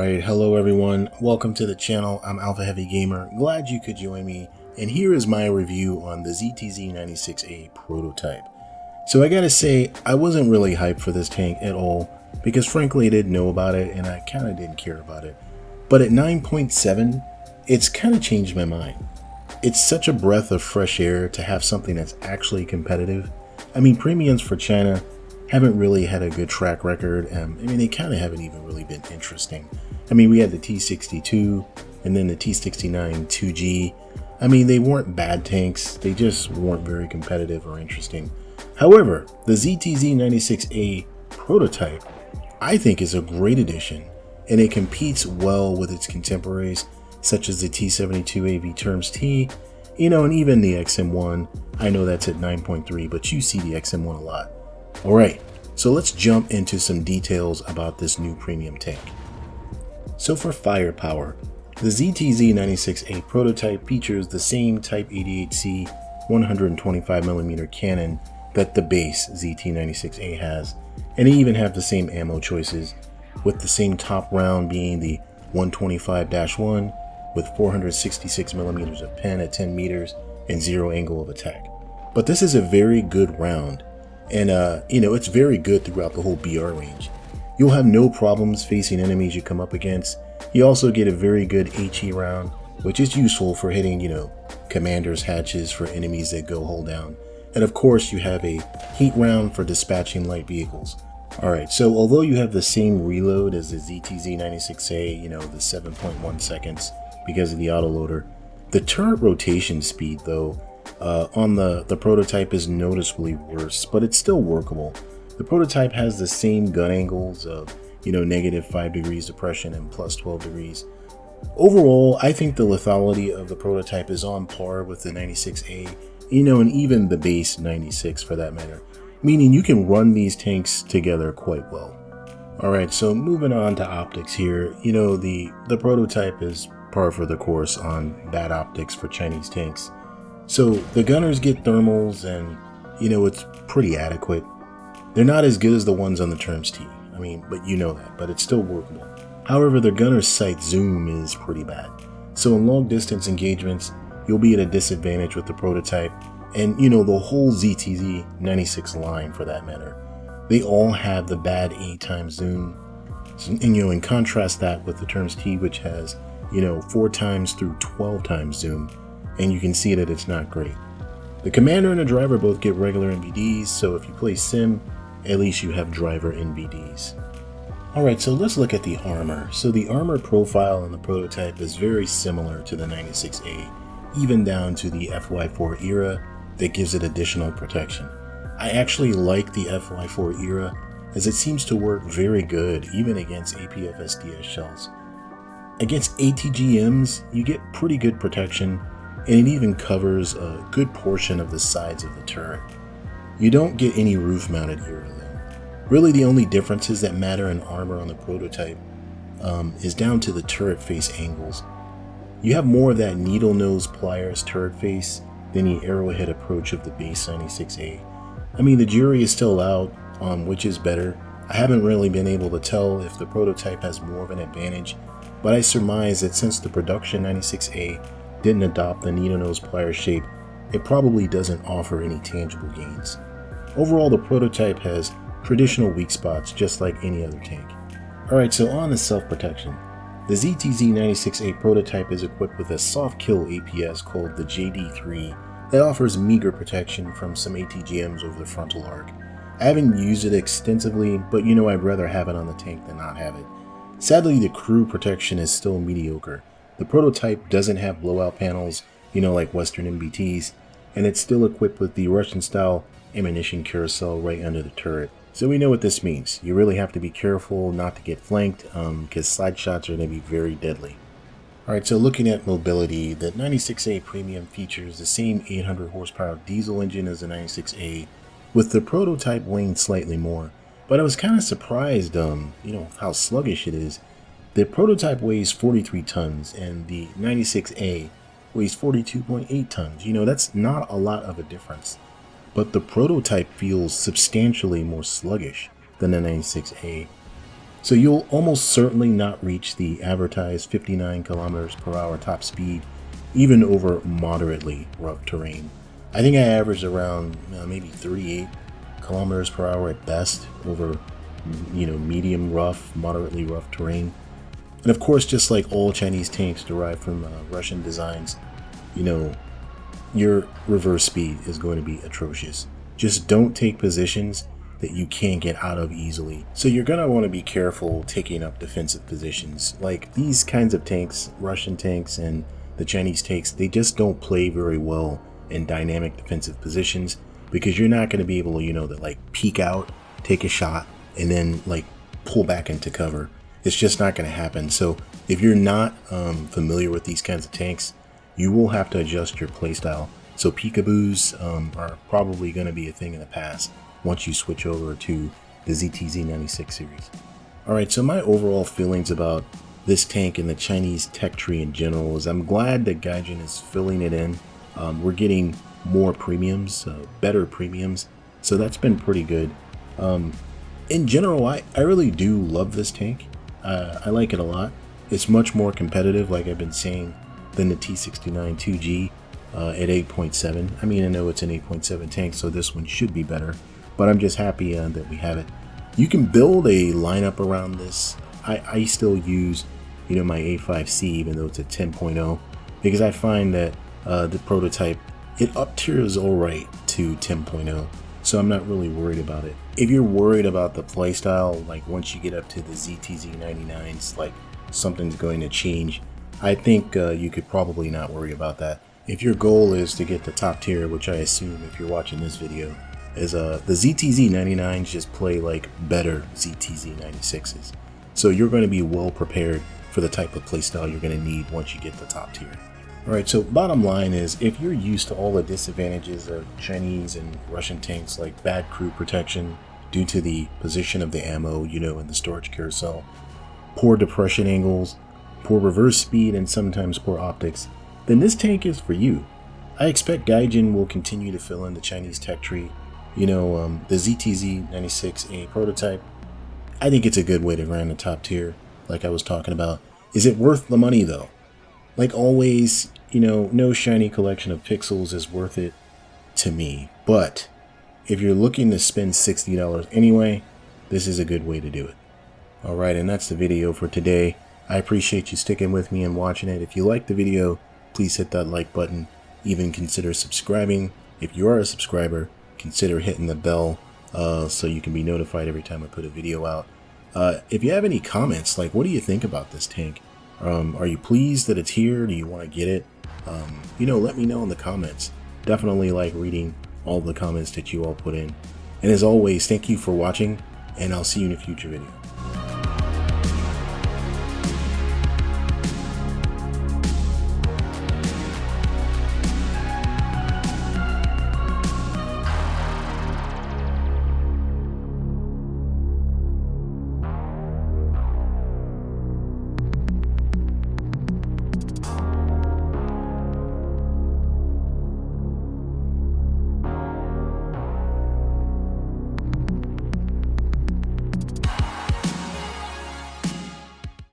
Alright, hello everyone, welcome to the channel. I'm Alpha Heavy Gamer, glad you could join me, and here is my review on the ZTZ-96A Prototype. So I gotta say, I wasn't really hyped for this tank at all, because frankly I didn't know about it and I kinda didn't care about it. But at 9.7, it's kinda changed my mind. It's such a breath of fresh air to have something that's actually competitive. I mean, premiums for China haven't really had a good track record. They kind of haven't even really been interesting. I mean, we had the T62 and then the T69 2G. I mean, they weren't bad tanks, they just weren't very competitive or interesting. However, the ZTZ-96A Prototype, I think, is a great addition, and it competes well with its contemporaries, such as the T72A Terms T, and even the XM1. I know that's at 9.3, but you see the XM1 a lot. Alright, so let's jump into some details about this new premium tank. So for firepower, the ZTZ-96A Prototype features the same Type 88C 125mm cannon that the base ZT-96A has, and they even have the same ammo choices, with the same top round being the 125-1 with 466mm of pen at 10 meters and 0 angle of attack. But this is a very good round. And it's very good throughout the whole BR range. You'll have no problems facing enemies you come up against. You also get a very good HE round, which is useful for hitting, commander's hatches for enemies that go hull down. And of course, you have a heat round for dispatching light vehicles. Alright, so although you have the same reload as the ZTZ-96A, the 7.1 seconds because of the autoloader, the turret rotation speed, though, on the Prototype is noticeably worse, but it's still workable. The Prototype has the same gun angles of, -5 degrees depression and plus 12 degrees. Overall, I think the lethality of the Prototype is on par with the 96A, and even the base 96 for that matter, meaning you can run these tanks together quite well. Alright, so moving on to optics here, the Prototype is par for the course on bad optics for Chinese tanks. So the gunners get thermals and, it's pretty adequate. They're not as good as the ones on the Terms T, but you know that, but it's still workable. However, their gunner's sight zoom is pretty bad. So in long distance engagements, you'll be at a disadvantage with the Prototype and, the whole ZTZ-96 line for that matter. They all have the bad 8x zoom. And, in contrast that with the Terms T, which has, 4x through 12x zoom. And you can see that it's not great. The commander and the driver both get regular NVDs, so if you play sim, at least you have driver NVDs. Alright, so let's look at the armor. So the armor profile in the Prototype is very similar to the 96A, even down to the FY4 era that gives it additional protection. I actually like the FY4 era as it seems to work very good even against APFSDS shells. Against ATGMs, you get pretty good protection, and it even covers a good portion of the sides of the turret. You don't get any roof-mounted era though. Really the only differences that matter in armor on the Prototype is down to the turret face angles. You have more of that needle nose pliers turret face than the arrowhead approach of the base 96A. The jury is still out on which is better. I haven't really been able to tell if the Prototype has more of an advantage, but I surmise that since the production 96A didn't adopt the needle nose plier shape, it probably doesn't offer any tangible gains. Overall, the Prototype has traditional weak spots just like any other tank. Alright, so on to self-protection. The ZTZ-96A Prototype is equipped with a soft kill APS called the JD3 that offers meager protection from some ATGMs over the frontal arc. I haven't used it extensively, but I'd rather have it on the tank than not have it. Sadly, the crew protection is still mediocre. The Prototype doesn't have blowout panels, like Western MBTs, and it's still equipped with the Russian-style ammunition carousel right under the turret. So we know what this means. You really have to be careful not to get flanked, because slide shots are going to be very deadly. Alright, so looking at mobility, the 96A Premium features the same 800 horsepower diesel engine as the 96A, with the Prototype weighing slightly more. But I was kind of surprised, how sluggish it is. The Prototype weighs 43 tons and the 96A weighs 42.8 tons. That's not a lot of a difference. But the Prototype feels substantially more sluggish than the 96A. So you'll almost certainly not reach the advertised 59 kilometers per hour top speed, even over moderately rough terrain. I think I averaged around maybe 38 kilometers per hour at best over, medium rough, moderately rough terrain. And of course, just like all Chinese tanks derived from Russian designs, your reverse speed is going to be atrocious. Just don't take positions that you can't get out of easily. So you're going to want to be careful taking up defensive positions. Like these kinds of tanks, Russian tanks and the Chinese tanks, they just don't play very well in dynamic defensive positions, because you're not going to be able to, peek out, take a shot, and then pull back into cover. It's just not going to happen. So if you're not familiar with these kinds of tanks, you will have to adjust your playstyle. So peekaboos are probably going to be a thing in the past once you switch over to the ZTZ-96 series. Alright, so my overall feelings about this tank and the Chinese tech tree in general is I'm glad that Gaijin is filling it in. We're getting more premiums, better premiums, so that's been pretty good. In general, I really do love this tank. I like it a lot. It's much more competitive, like I've been saying, than the T69 2G at 8.7. I mean, I know it's an 8.7 tank, so this one should be better, but I'm just happy that we have it. You can build a lineup around this. I still use, my A5C, even though it's a 10.0, because I find that the prototype, it up tiers all right to 10.0, so I'm not really worried about it. If you're worried about the playstyle, once you get up to the ZTZ-99s, something's going to change, I think you could probably not worry about that. If your goal is to get the top tier, which I assume if you're watching this video, is the ZTZ-99s just play like better ZTZ-96s. So you're going to be well prepared for the type of playstyle you're going to need once you get the top tier. Alright, so bottom line is, if you're used to all the disadvantages of Chinese and Russian tanks, like bad crew protection due to the position of the ammo, in the storage carousel, poor depression angles, poor reverse speed, and sometimes poor optics, then this tank is for you. I expect Gaijin will continue to fill in the Chinese tech tree. The ZTZ-96A Prototype, I think it's a good way to grind the top tier, like I was talking about. Is it worth the money though? Like always, no shiny collection of pixels is worth it to me. But if you're looking to spend $60 anyway, this is a good way to do it. Alright, and that's the video for today. I appreciate you sticking with me and watching it. If you liked the video, please hit that like button. Even consider subscribing. If you are a subscriber, consider hitting the bell so you can be notified every time I put a video out. If you have any comments, what do you think about this tank? Are you pleased that it's here? Do you want to get it? Let me know in the comments. Definitely like reading all the comments that you all put in. And as always, thank you for watching, and I'll see you in a future video.